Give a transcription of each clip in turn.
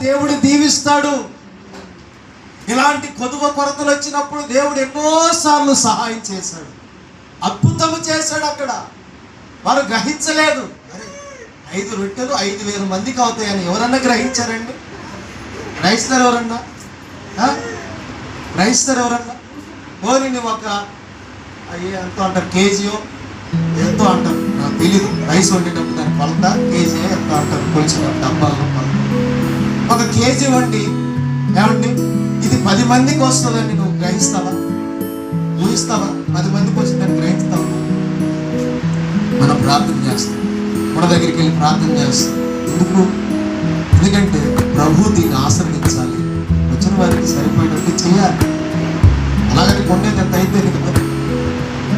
దేవుడు దీవిస్తాడు. ఇలాంటి కొదువ కొరతలు వచ్చినప్పుడు దేవుడు ఎన్నోసార్లు సహాయం చేశాడు, అద్భుతము చేశాడు. అక్కడ వారు గ్రహించలేదు. 5 రొట్టెలు 5,000 మందికి అవుతాయని ఎవరన్నా గ్రహించారండి? గ్రహిస్తారు ఎవరన్నా? గ్రహిస్తారు ఎవరన్నా? పోనీ ఒక ఎంతో అంటారు, కేజీయో ఎంతో అంటారు, నాకు తెలీదు. రైస్ వండేటప్పుడు దాని కొలత కేజీ ఎంతో అంటారు, కొలిచిన డబ్బాల్లో కొలత. 1 కేజీ వండి ఏమండి ఇది 10 మందికి వస్తుందని నువ్వు గ్రహిస్తావా? ఊహిస్తావా? 10 మందికి వచ్చిందని గ్రహిస్తావా? మనం ప్రార్థన చేస్తాం, మన దగ్గరికి వెళ్ళి ప్రార్థన చేస్తాం. ఎందుకంటే ప్రభు దీన్ని ఆశ్రయించాలి, వచ్చిన వారికి సరిపోయేటట్టు చేయాలి. అలాగని కొండేది ఎంత అయిపోయింది కదా,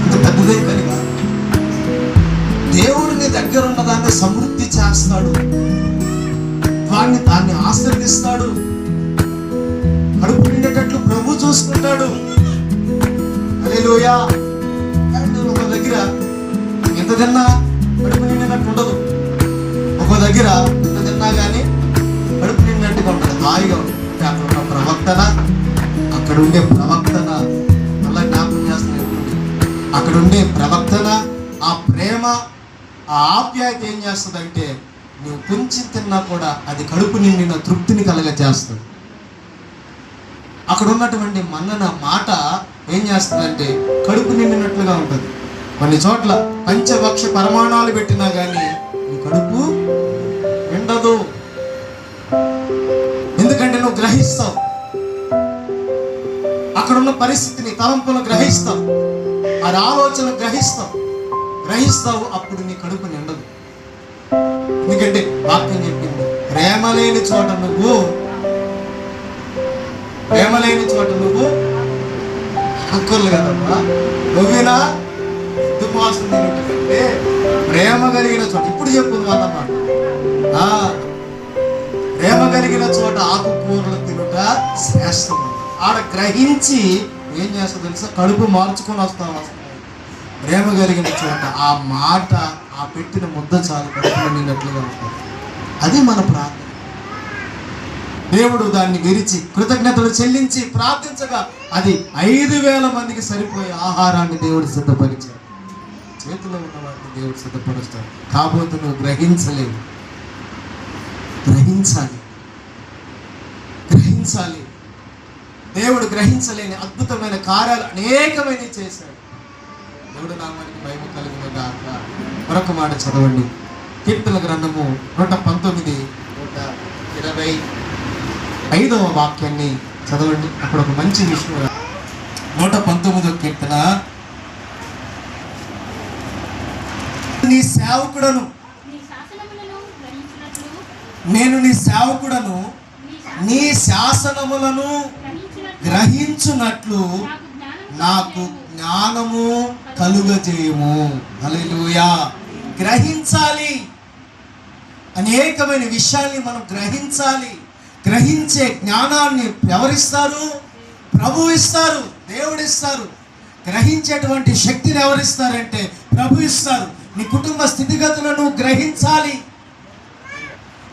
ఇంత పెద్దదైపోయింది కాదు. దేవుడిని దగ్గర ఉన్నదాన్ని సమృద్ధి చేస్తాడు, దాన్ని ఆశ్రయిస్తాడు. కడుపు నిండేటట్లు ప్రభు చూసుకుంటాడు. హల్లెలూయా. ఒక దగ్గర ఎంత తిన్నా కడుపు నిండినట్టు ఉండదు, ఒక దగ్గర ఎంత తిన్నా కానీ కడుపు నిండినట్టుగా ఉంటుంది, హాయిగా ఉంటుంది. అక్కడ ఉన్న ప్రవక్తన, అక్కడ ఉండే ప్రవక్తన, మళ్ళీ జ్ఞాపకం చేస్తున్నా, అక్కడ ఉండే ప్రవక్తన, ఆ ప్రేమ, ఆ ఆప్యాయత ఏం చేస్తుందంటే నువ్వు కొంచెం తిన్నా కూడా అది కడుపు నిండిన తృప్తిని కలగజేస్తుంది. అక్కడ ఉన్నటువంటి మన్నన మాట ఏం చేస్తుందంటే కడుపు నిండినట్లుగా ఉంటుంది. కొన్ని చోట్ల పంచభక్ష పరిమాణాలు పెట్టినా కానీ నీ కడుపు నిండదు. ఎందుకంటే నువ్వు గ్రహిస్తావు, అక్కడున్న పరిస్థితిని, తలంపులు గ్రహిస్తావు, అది ఆలోచన గ్రహిస్తావు, అప్పుడు నీ కడుపు నిండదు. ఎందుకంటే వాక్యం చెప్పింది, ప్రేమ లేని చోట నువ్వు అనుకోరు కదమ్మా. నువ్వేనా ఎద్దుమాసం తినటంటే ప్రేమ కలిగిన చోట, ఇప్పుడు చెప్పుంది వాళ్ళమాట, ప్రేమ కలిగిన చోట ఆకుకూరలు తినుట శ్రేష్టం. ఆడ గ్రహించి ఏం చేస్తా తెలుసా, కడుపు మార్చుకొని వస్తాం. ప్రేమ కలిగిన చోట ఆ మాట, ఆ పెట్టిన ముద్ద చాలు కడుపు నిండినట్లుగా ఉంటుంది. అది మన ప్రార్థన. దేవుడు దాన్ని విరిచి కృతజ్ఞతలు చెల్లించి ప్రార్థించగా అది 5,000 మందికి సరిపోయే ఆహారాన్ని దేవుడు సిద్ధపరిచాడు. చేతిలో ఉన్న వాటిని దేవుడు సిద్ధపరుస్తాడు. కాకపోతే నువ్వు గ్రహించలేవు. గ్రహించాలి. దేవుడు గ్రహించలేని అద్భుతమైన కార్యాలు అనేకమైన చేశాడు. దేవుడు నామానికి మహిమ కలుగును గాక. మరొక మాట చదవండి, కీర్తన గ్రంథము 119 125వ వాక్యాన్ని చదవండి. అక్కడ ఒక మంచి విషయం. 119వ కీర్తన, నేను నీ సేవకుడను, నీ శాసనములను గ్రహించున్నట్లు నాకు జ్ఞానము కలుగజేయము. హల్లెలూయా. గ్రహించాలి, అనేకమైన విషయాల్ని మనం గ్రహించాలి. గ్రహించే జ్ఞానాన్ని ఎవరిస్తారు? ప్రభు ఇస్తారు, దేవుడు ఇస్తారు. గ్రహించేటువంటి శక్తిని ఎవరిస్తారంటే ప్రభు ఇస్తారు. నీ కుటుంబ స్థితిగతులను గ్రహించాలి.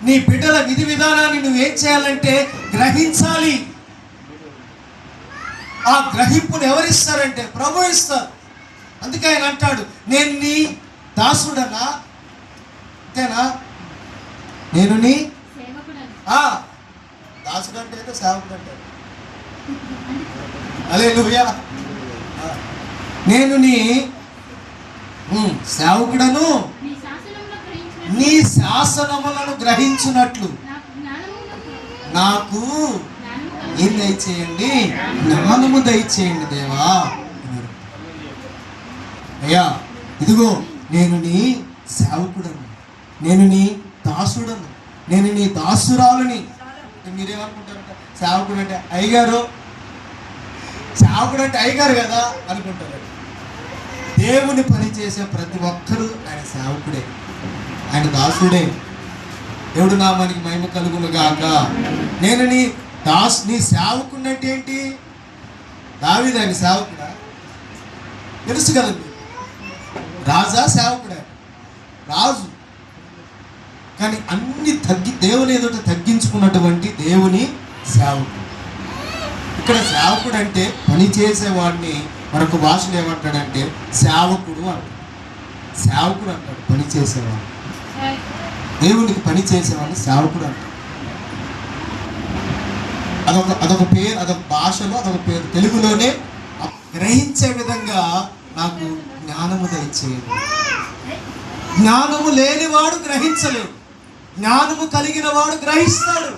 నీ బిడ్డల విధి విధానాన్ని నువ్వేం చేయాలంటే గ్రహించాలి. ఆ గ్రహింపును ఎవరిస్తారంటే ప్రభు ఇస్తారు. అందుకే ఆయన అంటాడు, నేను నీ దాసుడనా, అంతేనా? నేను నీ దాసుడు అంటే ఏదో సేవకుడు అంటే. హల్లెలూయా. నేను నీ సేవకుడను, నీ శాసనములను గ్రహించున్నట్లు నాకు ఏం దయచేయండి? జ్ఞానము దయచేయండి దేవా. అయ్యా ఇదిగో నేను నీ సేవకుడను, నేను నీ దాసుడను, నేను నీ దాసురాలని. మీరేమనుకుంటారంట? సేవకుడు అంటే అయ్యగారు, సేవకుడు అంటే అయ్యగారు కదా అనుకుంటారు. దేవుని పని చేసే ప్రతి ఒక్కరూ ఆయన సేవకుడే, ఆయన దాసుడే. దేవుడు నామానికి మహిమ కలుగును గాక. నేను నీ సేవకుడు అంటే ఏంటి? దావీదు ఆయన సేవకుడా? తెలుసు కదండి. రాజా సేవకుడే, రాజు. కానీ అన్ని దేవుని ఎదుట తగ్గించుకున్నటువంటి దేవుని సేవకుడు. ఇక్కడ సేవకుడు అంటే పని చేసేవాడిని మరొక భాషలో ఏమంటాడంటే సేవకుడు అంటాడు. సేవకుడు అంటాడు పని చేసేవాడు. దేవునికి పని చేసేవాడిని సేవకుడు అంటాడు. అదొక పేరు, అదొక భాషలో అదొక పేరు. తెలుగులోనే గ్రహించే విధంగా నాకు జ్ఞానము దయచేయదు. జ్ఞానము లేనివాడు గ్రహించలేడు, జ్ఞానము కలిగిన వాడు గ్రహిస్తాడు.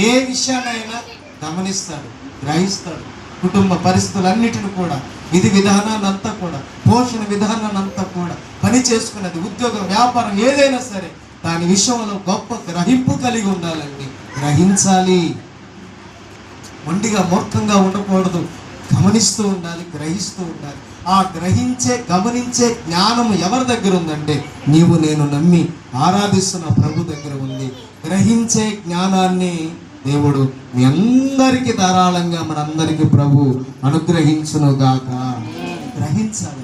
ఏ విషయాన్నైనా గమనిస్తాడు, గ్రహిస్తాడు. కుటుంబ పరిస్థితులన్నిటిని కూడా, విధి విధానాన్నంతా కూడా, పోషణ విధానాన్నంతా కూడా, పని చేసుకున్నది, ఉద్యోగం, వ్యాపారం ఏదైనా సరే దాని విషయంలో గొప్ప గ్రహింపు కలిగి ఉండాలండి. గ్రహించాలి, మొండిగా మూర్ఖంగా ఉండకూడదు. గమనిస్తూ ఉండాలి, గ్రహిస్తూ ఉండాలి. ఆ గమనించే జ్ఞానము ఎవరి దగ్గర ఉందంటే నీవు నేను నమ్మి ఆరాధిస్తున్న ప్రభు దగ్గర ఉంది. గ్రహించే జ్ఞానాన్ని దేవుడు మీ అందరికీ ధారాళంగా మనందరికీ ప్రభు అనుగ్రహించునుగాక. గ్రహించాలి.